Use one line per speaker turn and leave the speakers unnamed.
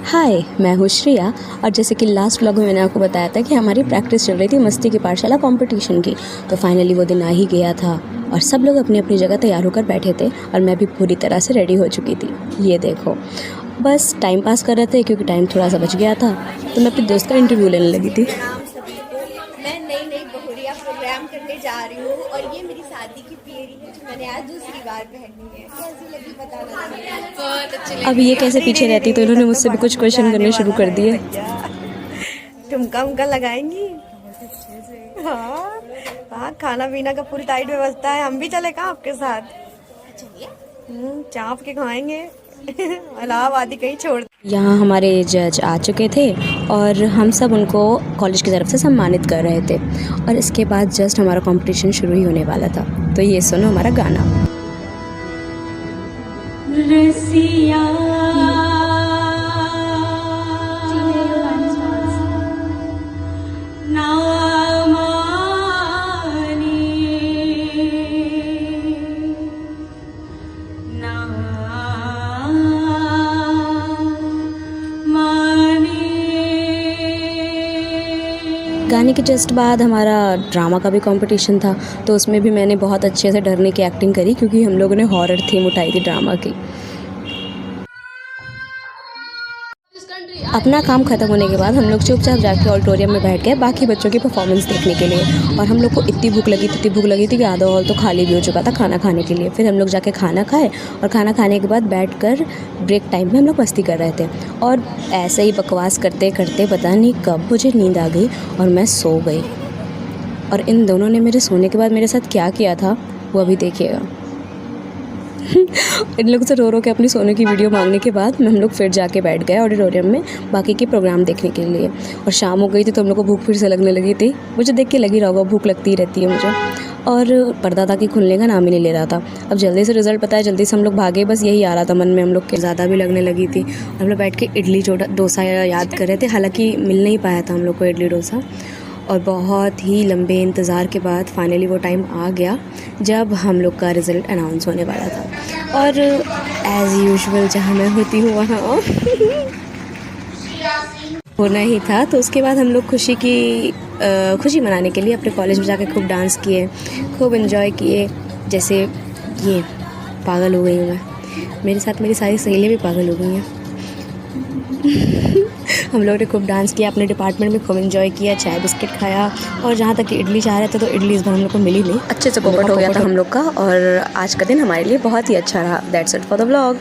हाय, मैं हूँ श्रेया। और जैसे कि लास्ट व्लॉग में मैंने आपको बताया था कि हमारी प्रैक्टिस चल रही थी मस्ती की पाठशाला कंपटीशन की। तो फाइनली वो दिन आ ही गया था और सब लोग अपनी अपनी जगह तैयार होकर बैठे थे और मैं भी पूरी तरह से रेडी हो चुकी थी। ये देखो, बस टाइम पास कर रहे थे क्योंकि टाइम थोड़ा सा बच गया था। तो मैं अपने दोस्त का इंटरव्यू लेने लगी थी।
मैं नई बहुरिया प्रोग्राम करने जा रही हूँ और ये मेरी शादी की पियरी है जो मैंने आज दूसरी बार पहनी है। कैसी लगी बताना। बहुत अच्छी लगी।
अब ये कैसे पीछे रहती, तो इन्होंने मुझसे भी कुछ क्वेश्चन करने शुरू कर दिए।
ठुमका उमका लगाएंगी। हाँ हाँ, खाना पीना का पूरी टाइट व्यवस्था है। हम भी चले का आपके साथ? चलिए, चाप के खाएंगे। इलाहाबादी कहीं छोड़।
यहाँ हमारे जज आ चुके थे और हम सब उनको कॉलेज की तरफ से सम्मानित कर रहे थे। और इसके बाद जस्ट हमारा कंपटीशन शुरू ही होने वाला था। तो ये सुनो हमारा गाना। रसिया गाने के जस्ट बाद हमारा ड्रामा का भी कंपटीशन था। तो उसमें भी मैंने बहुत अच्छे से डरने की एक्टिंग करी क्योंकि हम लोगों ने हॉरर थीम उठाई थी ड्रामा की। अपना काम ख़त्म होने के बाद हम लोग चुपचाप जाके ऑडिटोरियम में बैठ गए बाकी बच्चों की परफॉर्मेंस देखने के लिए। और हम लोग को इतनी भूख लगी थी कि आधा हॉल तो खाली भी हो चुका था खाना खाने के लिए। फिर हम लोग जाके खाना खाए और खाना खाने के बाद बैठकर ब्रेक टाइम में हम लोग मस्ती कर रहे थे। और ऐसे ही बकवास करते करते पता नहीं कब मुझे नींद आ गई और मैं सो गई। और इन दोनों ने मेरे सोने के बाद मेरे साथ क्या किया था वो अभी देखिएगा। इन लोगों से रो रो के अपनी सोने की वीडियो मांगने के बाद हम लोग फिर जाके बैठ गए ऑडिटोरियम में बाकी के प्रोग्राम देखने के लिए। और शाम हो गई थी तो हम लोग को भूख फिर से लगने लगी थी। मुझे देख के लगी रहा होगा, भूख लगती ही रहती है मुझे। और पर्दा था कि खुलने का नाम ही नहीं ले रहा था। अब जल्दी से रिजल्ट पता है, जल्दी से हम लोग भागे, बस यही आ रहा था मन में हम लोग के। ज़्यादा भी लगने लगी थी। हम लोग बैठ के इडली डोसा याद कर रहे थे, हालाँकि मिल नहीं पाया था हम लोग को इडली डोसा। और बहुत ही लंबे इंतज़ार के बाद फाइनली वो टाइम आ गया जब हम लोग का रिज़ल्ट अनाउंस होने वाला था। और एज़ यूजुअल जहाँ मैं होती हूँ वहाँ होना ही था। तो उसके बाद हम लोग खुशी मनाने के लिए अपने कॉलेज में जाकर खूब डांस किए, खूब एंजॉय किए। जैसे ये पागल हो गई हूँ मैं, मेरे साथ मेरी सारी सहेलियाँ भी पागल हो गई हैं। हम लोगों ने खूब डांस किया, अपने डिपार्टमेंट में खूब एंजॉय किया, चाय बिस्किट खाया। और जहाँ तक कि इडली चाह रहे थे तो इडली इस बार हम लोग को मिली नहीं। अच्छे से कोपट हो गया था हम लोग का और आज का दिन हमारे लिए बहुत ही अच्छा रहा। That's it for the vlog.